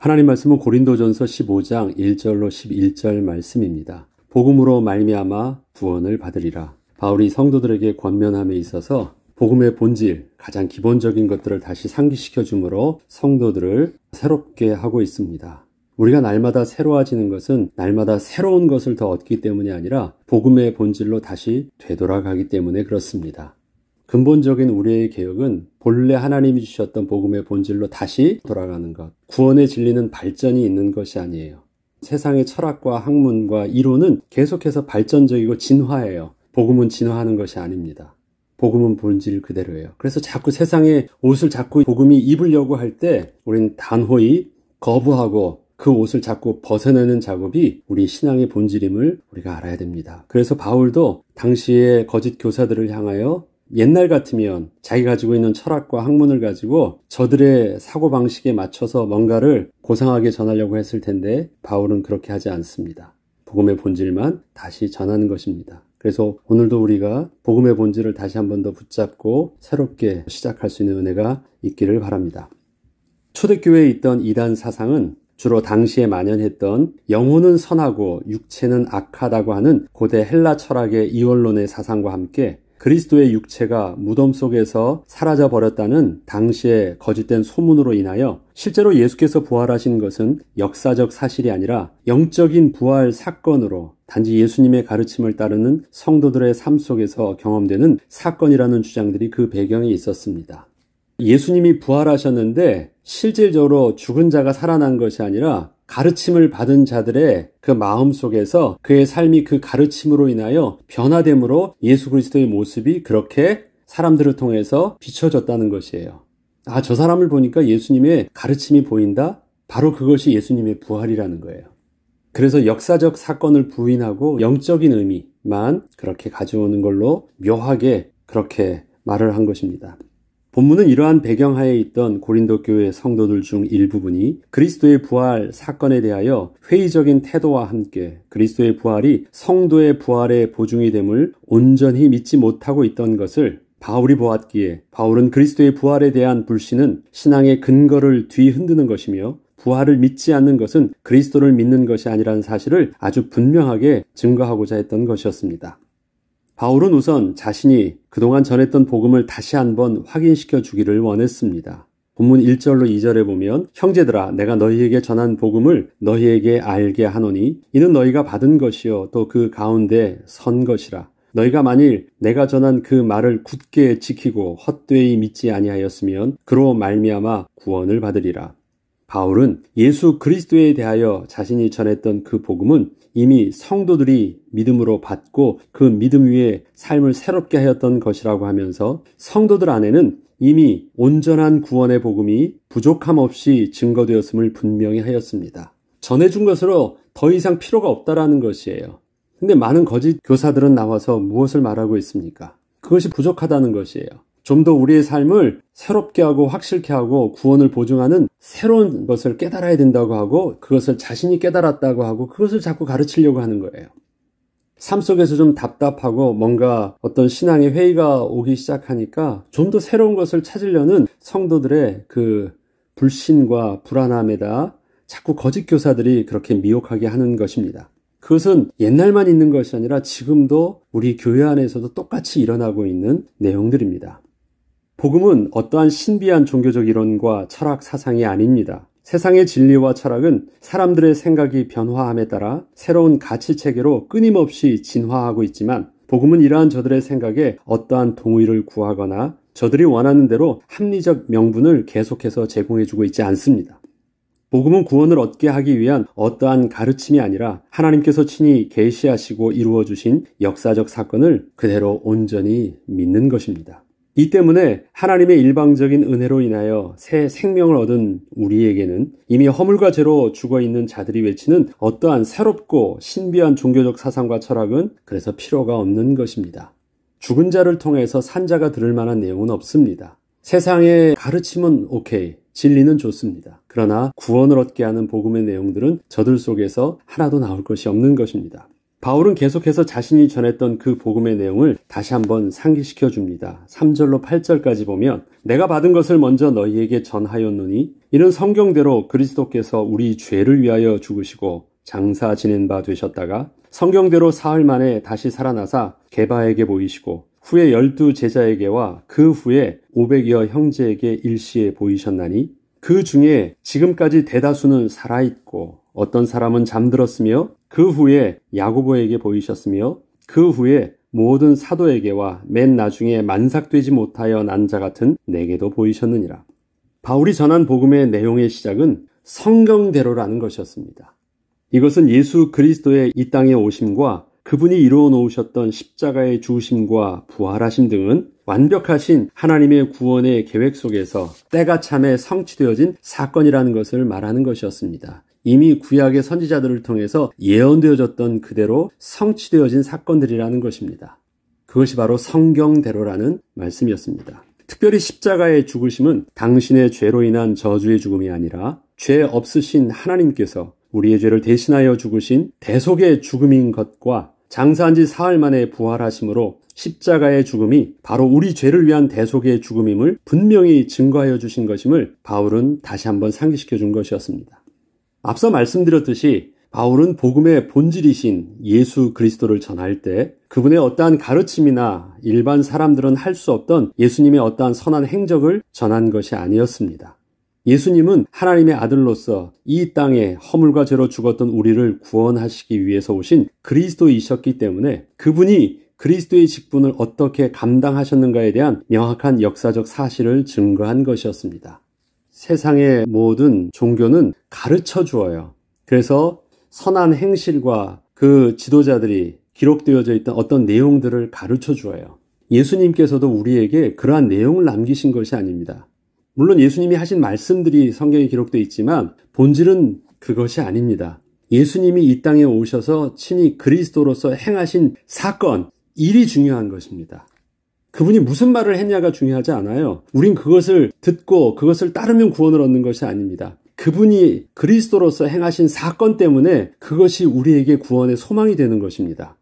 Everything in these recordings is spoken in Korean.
하나님 말씀은 고린도전서 15장 1절로 11절 말씀입니다. 복음으로 말미암아 구원을 받으리라. 바울이 성도들에게 권면함에 있어서 복음의 본질, 가장 기본적인 것들을 다시 상기시켜 주므로 성도들을 새롭게 하고 있습니다. 우리가 날마다 새로워지는 것은 날마다 새로운 것을 더 얻기 때문이 아니라 복음의 본질로 다시 되돌아가기 때문에 그렇습니다. 근본적인 우리의 개혁은 본래 하나님이 주셨던 복음의 본질로 다시 돌아가는 것. 구원의 진리는 발전이 있는 것이 아니에요. 세상의 철학과 학문과 이론은 계속해서 발전적이고 진화해요. 복음은 진화하는 것이 아닙니다. 복음은 본질 그대로예요. 그래서 자꾸 세상의 옷을 자꾸 복음이 입으려고 할 때 우리는 단호히 거부하고 그 옷을 자꾸 벗어내는 작업이 우리 신앙의 본질임을 우리가 알아야 됩니다. 그래서 바울도 당시의 거짓 교사들을 향하여 옛날 같으면 자기가 가지고 있는 철학과 학문을 가지고 저들의 사고방식에 맞춰서 뭔가를 고상하게 전하려고 했을 텐데 바울은 그렇게 하지 않습니다. 복음의 본질만 다시 전하는 것입니다. 그래서 오늘도 우리가 복음의 본질을 다시 한 번 더 붙잡고 새롭게 시작할 수 있는 은혜가 있기를 바랍니다. 초대교회에 있던 이단 사상은 주로 당시에 만연했던 영혼은 선하고 육체는 악하다고 하는 고대 헬라 철학의 이원론의 사상과 함께 그리스도의 육체가 무덤 속에서 사라져 버렸다는 당시의 거짓된 소문으로 인하여 실제로 예수께서 부활하신 것은 역사적 사실이 아니라 영적인 부활 사건으로 단지 예수님의 가르침을 따르는 성도들의 삶 속에서 경험되는 사건이라는 주장들이 그 배경에 있었습니다. 예수님이 부활하셨는데 실질적으로 죽은 자가 살아난 것이 아니라 가르침을 받은 자들의 그 마음 속에서 그의 삶이 그 가르침으로 인하여 변화됨으로 예수 그리스도의 모습이 그렇게 사람들을 통해서 비춰졌다는 것이에요. 아, 저 사람을 보니까 예수님의 가르침이 보인다? 바로 그것이 예수님의 부활이라는 거예요. 그래서 역사적 사건을 부인하고 영적인 의미만 그렇게 가져오는 걸로 묘하게 그렇게 말을 한 것입니다. 본문은 이러한 배경하에 있던 고린도 교회 성도들 중 일부분이 그리스도의 부활 사건에 대하여 회의적인 태도와 함께 그리스도의 부활이 성도의 부활의 보증이 됨을 온전히 믿지 못하고 있던 것을 바울이 보았기에 바울은 그리스도의 부활에 대한 불신은 신앙의 근거를 뒤흔드는 것이며 부활을 믿지 않는 것은 그리스도를 믿는 것이 아니라는 사실을 아주 분명하게 증거하고자 했던 것이었습니다. 바울은 우선 자신이 그동안 전했던 복음을 다시 한번 확인시켜 주기를 원했습니다. 본문 1절로 2절에 보면 형제들아 내가 너희에게 전한 복음을 너희에게 알게 하노니 이는 너희가 받은 것이요 또 그 가운데 선 것이라. 너희가 만일 내가 전한 그 말을 굳게 지키고 헛되이 믿지 아니하였으면 그로 말미암아 구원을 받으리라. 바울은 예수 그리스도에 대하여 자신이 전했던 그 복음은 이미 성도들이 믿음으로 받고 그 믿음 위에 삶을 새롭게 하였던 것이라고 하면서 성도들 안에는 이미 온전한 구원의 복음이 부족함 없이 증거되었음을 분명히 하였습니다. 전해준 것으로 더 이상 필요가 없다라는 것이에요. 근데 많은 거짓 교사들은 나와서 무엇을 말하고 있습니까? 그것이 부족하다는 것이에요. 좀 더 우리의 삶을 새롭게 하고 확실케 하고 구원을 보증하는 새로운 것을 깨달아야 된다고 하고 그것을 자신이 깨달았다고 하고 그것을 자꾸 가르치려고 하는 거예요. 삶 속에서 좀 답답하고 뭔가 어떤 신앙의 회의가 오기 시작하니까 좀 더 새로운 것을 찾으려는 성도들의 그 불신과 불안함에다 자꾸 거짓 교사들이 그렇게 미혹하게 하는 것입니다. 그것은 옛날만 있는 것이 아니라 지금도 우리 교회 안에서도 똑같이 일어나고 있는 내용들입니다. 복음은 어떠한 신비한 종교적 이론과 철학 사상이 아닙니다. 세상의 진리와 철학은 사람들의 생각이 변화함에 따라 새로운 가치체계로 끊임없이 진화하고 있지만 복음은 이러한 저들의 생각에 어떠한 동의를 구하거나 저들이 원하는 대로 합리적 명분을 계속해서 제공해주고 있지 않습니다. 복음은 구원을 얻게 하기 위한 어떠한 가르침이 아니라 하나님께서 친히 계시하시고 이루어주신 역사적 사건을 그대로 온전히 믿는 것입니다. 이 때문에 하나님의 일방적인 은혜로 인하여 새 생명을 얻은 우리에게는 이미 허물과 죄로 죽어있는 자들이 외치는 어떠한 새롭고 신비한 종교적 사상과 철학은 그래서 필요가 없는 것입니다. 죽은 자를 통해서 산 자가 들을 만한 내용은 없습니다. 세상의 가르침은 오케이, 진리는 좋습니다. 그러나 구원을 얻게 하는 복음의 내용들은 저들 속에서 하나도 나올 것이 없는 것입니다. 바울은 계속해서 자신이 전했던 그 복음의 내용을 다시 한번 상기시켜 줍니다. 3절로 8절까지 보면 내가 받은 것을 먼저 너희에게 전하였노니 이는 성경대로 그리스도께서 우리 죄를 위하여 죽으시고 장사 지낸 바 되셨다가 성경대로 사흘 만에 다시 살아나사 게바에게 보이시고 후에 12 제자에게와 그 후에 500여 형제에게 일시에 보이셨나니 그 중에 지금까지 대다수는 살아있고 어떤 사람은 잠들었으며 그 후에 야고보에게 보이셨으며 그 후에 모든 사도에게와 맨 나중에 만삭되지 못하여 난 자 같은 내게도 보이셨느니라. 바울이 전한 복음의 내용의 시작은 성경대로라는 것이었습니다. 이것은 예수 그리스도의 이 땅에 오심과 그분이 이루어 놓으셨던 십자가의 죽으심과 부활하심 등은 완벽하신 하나님의 구원의 계획 속에서 때가 참에 성취되어진 사건이라는 것을 말하는 것이었습니다. 이미 구약의 선지자들을 통해서 예언되어졌던 그대로 성취되어진 사건들이라는 것입니다. 그것이 바로 성경대로라는 말씀이었습니다. 특별히 십자가의 죽으심은 당신의 죄로 인한 저주의 죽음이 아니라 죄 없으신 하나님께서 우리의 죄를 대신하여 죽으신 대속의 죽음인 것과 장사한 지 사흘 만에 부활하심으로 십자가의 죽음이 바로 우리 죄를 위한 대속의 죽음임을 분명히 증거하여 주신 것임을 바울은 다시 한번 상기시켜 준 것이었습니다. 앞서 말씀드렸듯이 바울은 복음의 본질이신 예수 그리스도를 전할 때 그분의 어떠한 가르침이나 일반 사람들은 할 수 없던 예수님의 어떠한 선한 행적을 전한 것이 아니었습니다. 예수님은 하나님의 아들로서 이 땅에 허물과 죄로 죽었던 우리를 구원하시기 위해서 오신 그리스도이셨기 때문에 그분이 그리스도의 직분을 어떻게 감당하셨는가에 대한 명확한 역사적 사실을 증거한 것이었습니다. 세상의 모든 종교는 가르쳐 주어요. 그래서 선한 행실과 그 지도자들이 기록되어져 있던 어떤 내용들을 가르쳐 주어요. 예수님께서도 우리에게 그러한 내용을 남기신 것이 아닙니다. 물론 예수님이 하신 말씀들이 성경에 기록되어 있지만 본질은 그것이 아닙니다. 예수님이 이 땅에 오셔서 친히 그리스도로서 행하신 사건, 일이 중요한 것입니다. 그분이 무슨 말을 했냐가 중요하지 않아요. 우린 그것을 듣고 그것을 따르면 구원을 얻는 것이 아닙니다. 그분이 그리스도로서 행하신 사건 때문에 그것이 우리에게 구원의 소망이 되는 것입니다.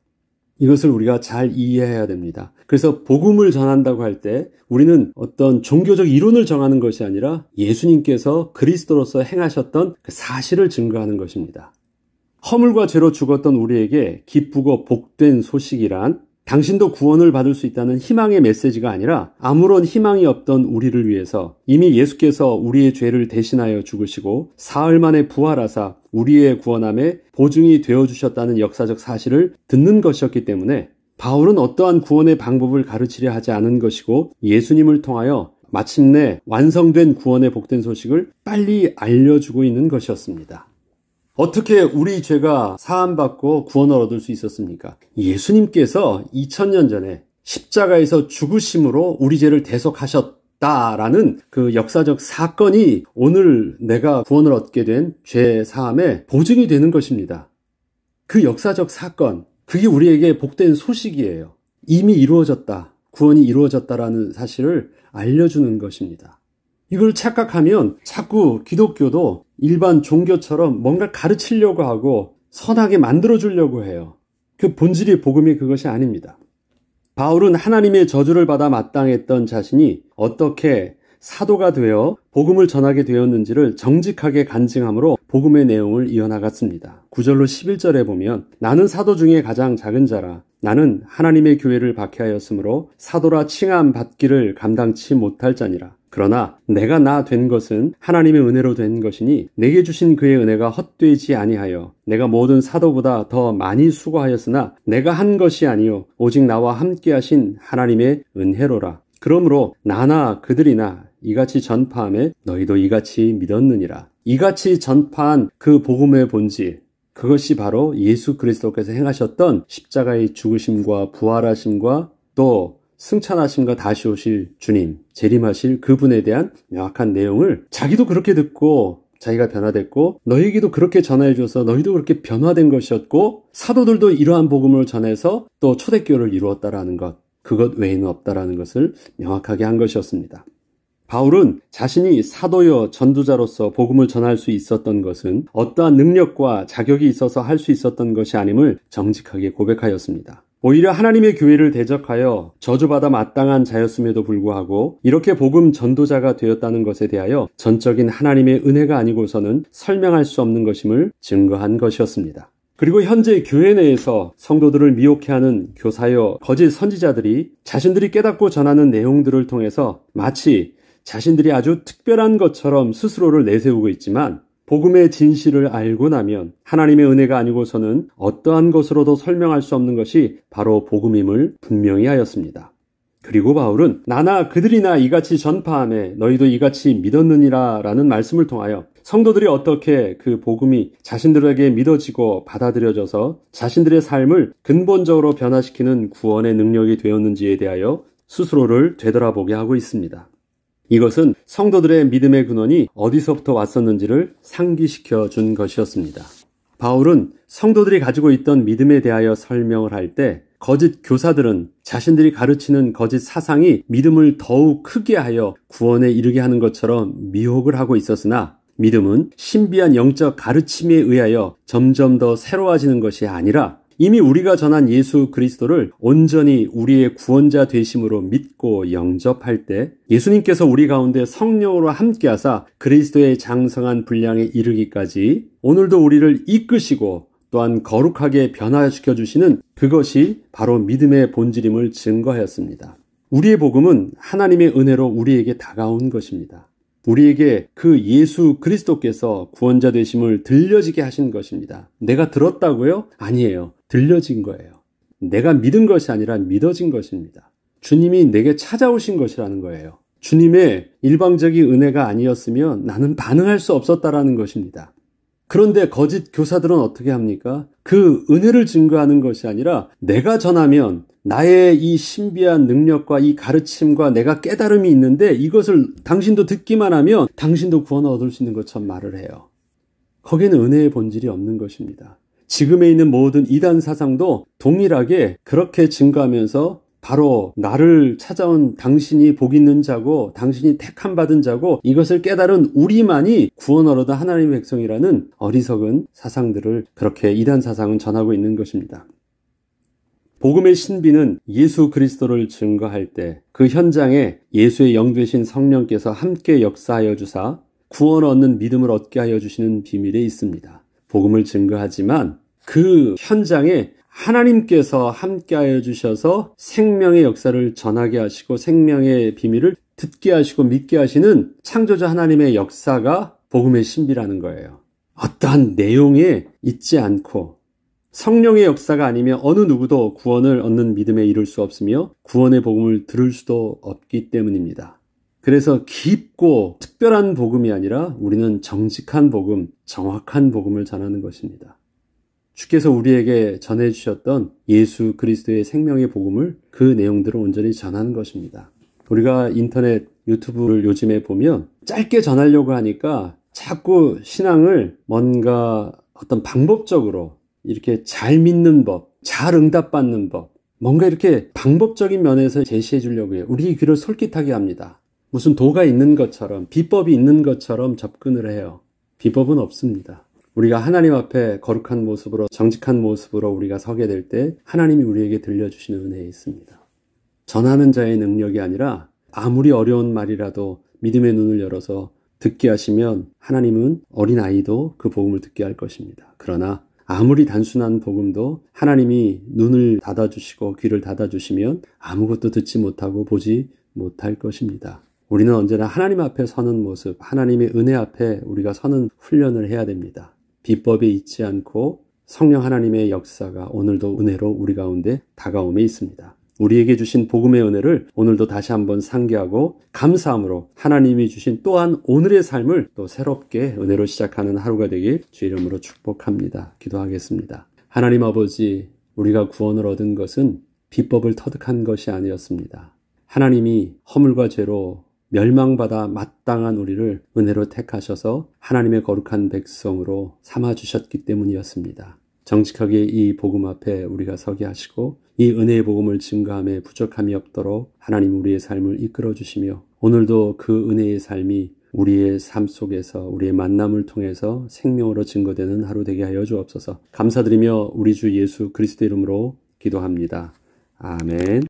이것을 우리가 잘 이해해야 됩니다. 그래서 복음을 전한다고 할 때 우리는 어떤 종교적 이론을 정하는 것이 아니라 예수님께서 그리스도로서 행하셨던 그 사실을 증거하는 것입니다. 허물과 죄로 죽었던 우리에게 기쁘고 복된 소식이란 당신도 구원을 받을 수 있다는 희망의 메시지가 아니라 아무런 희망이 없던 우리를 위해서 이미 예수께서 우리의 죄를 대신하여 죽으시고 사흘 만에 부활하사 우리의 구원함에 보증이 되어주셨다는 역사적 사실을 듣는 것이었기 때문에 바울은 어떠한 구원의 방법을 가르치려 하지 않은 것이고 예수님을 통하여 마침내 완성된 구원의 복된 소식을 빨리 알려주고 있는 것이었습니다. 어떻게 우리 죄가 사함받고 구원을 얻을 수 있었습니까? 예수님께서 2000년 전에 십자가에서 죽으심으로 우리 죄를 대속하셨다라는 그 역사적 사건이 오늘 내가 구원을 얻게 된 죄 사함의 보증이 되는 것입니다. 그 역사적 사건, 그게 우리에게 복된 소식이에요. 이미 이루어졌다, 구원이 이루어졌다라는 사실을 알려주는 것입니다. 이걸 착각하면 자꾸 기독교도 일반 종교처럼 뭔가 가르치려고 하고 선하게 만들어주려고 해요. 그 본질이 복음이 그것이 아닙니다. 바울은 하나님의 저주를 받아 마땅했던 자신이 어떻게 사도가 되어 복음을 전하게 되었는지를 정직하게 간증함으로 복음의 내용을 이어나갔습니다. 9절로 11절에 보면 나는 사도 중에 가장 작은 자라 나는 하나님의 교회를 박해하였으므로 사도라 칭함 받기를 감당치 못할 자니라. 그러나 내가 나 된 것은 하나님의 은혜로 된 것이니 내게 주신 그의 은혜가 헛되지 아니하여 내가 모든 사도보다 더 많이 수고하였으나 내가 한 것이 아니요 오직 나와 함께 하신 하나님의 은혜로라. 그러므로 나나 그들이나 이같이 전파함에 너희도 이같이 믿었느니라. 이같이 전파한 그 복음의 본질, 그것이 바로 예수 그리스도께서 행하셨던 십자가의 죽으심과 부활하심과 또 승천하심과 다시 오실 주님, 재림하실 그분에 대한 명확한 내용을 자기도 그렇게 듣고 자기가 변화됐고 너희에게도 그렇게 전해줘서 너희도 그렇게 변화된 것이었고 사도들도 이러한 복음을 전해서 또 초대교회를 이루었다라는 것, 그것 외에는 없다라는 것을 명확하게 한 것이었습니다. 바울은 자신이 사도여 전도자로서 복음을 전할 수 있었던 것은 어떠한 능력과 자격이 있어서 할 수 있었던 것이 아님을 정직하게 고백하였습니다. 오히려 하나님의 교회를 대적하여 저주받아 마땅한 자였음에도 불구하고 이렇게 복음 전도자가 되었다는 것에 대하여 전적인 하나님의 은혜가 아니고서는 설명할 수 없는 것임을 증거한 것이었습니다. 그리고 현재 교회 내에서 성도들을 미혹해 하는 교사여 거짓 선지자들이 자신들이 깨닫고 전하는 내용들을 통해서 마치 자신들이 아주 특별한 것처럼 스스로를 내세우고 있지만 복음의 진실을 알고 나면 하나님의 은혜가 아니고서는 어떠한 것으로도 설명할 수 없는 것이 바로 복음임을 분명히 하였습니다. 그리고 바울은 나나 그들이나 이같이 전파하매 너희도 이같이 믿었느니라 라는 말씀을 통하여 성도들이 어떻게 그 복음이 자신들에게 믿어지고 받아들여져서 자신들의 삶을 근본적으로 변화시키는 구원의 능력이 되었는지에 대하여 스스로를 되돌아보게 하고 있습니다. 이것은 성도들의 믿음의 근원이 어디서부터 왔었는지를 상기시켜 준 것이었습니다. 바울은 성도들이 가지고 있던 믿음에 대하여 설명을 할 때 거짓 교사들은 자신들이 가르치는 거짓 사상이 믿음을 더욱 크게 하여 구원에 이르게 하는 것처럼 미혹을 하고 있었으나 믿음은 신비한 영적 가르침에 의하여 점점 더 새로워지는 것이 아니라 이미 우리가 전한 예수 그리스도를 온전히 우리의 구원자 되심으로 믿고 영접할 때 예수님께서 우리 가운데 성령으로 함께하사 그리스도의 장성한 분량에 이르기까지 오늘도 우리를 이끄시고 또한 거룩하게 변화시켜 주시는 그것이 바로 믿음의 본질임을 증거하였습니다. 우리의 복음은 하나님의 은혜로 우리에게 다가온 것입니다. 우리에게 그 예수 그리스도께서 구원자 되심을 들려지게 하신 것입니다. 내가 들었다고요? 아니에요. 들려진 거예요. 내가 믿은 것이 아니라 믿어진 것입니다. 주님이 내게 찾아오신 것이라는 거예요. 주님의 일방적인 은혜가 아니었으면 나는 반응할 수 없었다라는 것입니다. 그런데 거짓 교사들은 어떻게 합니까? 그 은혜를 증거하는 것이 아니라 내가 전하면 나의 이 신비한 능력과 이 가르침과 내가 깨달음이 있는데 이것을 당신도 듣기만 하면 당신도 구원을 얻을 수 있는 것처럼 말을 해요. 거기에는 은혜의 본질이 없는 것입니다. 지금에 있는 모든 이단 사상도 동일하게 그렇게 증거하면서 바로 나를 찾아온 당신이 복 있는 자고 당신이 택함 받은 자고 이것을 깨달은 우리만이 구원을 얻은 하나님의 백성이라는 어리석은 사상들을 그렇게 이단 사상은 전하고 있는 것입니다. 복음의 신비는 예수 그리스도를 증거할 때 그 현장에 예수의 영 되신 성령께서 함께 역사하여 주사 구원 얻는 믿음을 얻게 하여 주시는 비밀에 있습니다. 복음을 증거하지만 그 현장에 하나님께서 함께하여 주셔서 생명의 역사를 전하게 하시고 생명의 비밀을 듣게 하시고 믿게 하시는 창조자 하나님의 역사가 복음의 신비라는 거예요. 어떠한 내용에 있지 않고 성령의 역사가 아니면 어느 누구도 구원을 얻는 믿음에 이를 수 없으며 구원의 복음을 들을 수도 없기 때문입니다. 그래서 깊고 특별한 복음이 아니라 우리는 정직한 복음, 정확한 복음을 전하는 것입니다. 주께서 우리에게 전해주셨던 예수 그리스도의 생명의 복음을 그 내용들을 온전히 전하는 것입니다. 우리가 인터넷, 유튜브를 요즘에 보면 짧게 전하려고 하니까 자꾸 신앙을 뭔가 어떤 방법적으로 이렇게 잘 믿는 법, 잘 응답받는 법, 뭔가 이렇게 방법적인 면에서 제시해 주려고 해요. 우리 귀를 솔깃하게 합니다. 무슨 도가 있는 것처럼, 비법이 있는 것처럼 접근을 해요. 비법은 없습니다. 우리가 하나님 앞에 거룩한 모습으로, 정직한 모습으로 우리가 서게 될 때 하나님이 우리에게 들려주시는 은혜에 있습니다. 전하는 자의 능력이 아니라 아무리 어려운 말이라도 믿음의 눈을 열어서 듣게 하시면 하나님은 어린아이도 그 복음을 듣게 할 것입니다. 그러나 아무리 단순한 복음도 하나님이 눈을 닫아주시고 귀를 닫아주시면 아무것도 듣지 못하고 보지 못할 것입니다. 우리는 언제나 하나님 앞에 서는 모습, 하나님의 은혜 앞에 우리가 서는 훈련을 해야 됩니다. 비법에 있지 않고 성령 하나님의 역사가 오늘도 은혜로 우리 가운데 다가옴에 있습니다. 우리에게 주신 복음의 은혜를 오늘도 다시 한번 상기하고 감사함으로 하나님이 주신 또한 오늘의 삶을 또 새롭게 은혜로 시작하는 하루가 되길 주의 이름으로 축복합니다. 기도하겠습니다. 하나님 아버지, 우리가 구원을 얻은 것은 비법을 터득한 것이 아니었습니다. 하나님이 허물과 죄로 멸망받아 마땅한 우리를 은혜로 택하셔서 하나님의 거룩한 백성으로 삼아주셨기 때문이었습니다. 정직하게 이 복음 앞에 우리가 서게 하시고 이 은혜의 복음을 증거함에 부족함이 없도록 하나님 우리의 삶을 이끌어 주시며 오늘도 그 은혜의 삶이 우리의 삶 속에서 우리의 만남을 통해서 생명으로 증거되는 하루 되게 하여 주옵소서. 감사드리며 우리 주 예수 그리스도 이름으로 기도합니다. 아멘.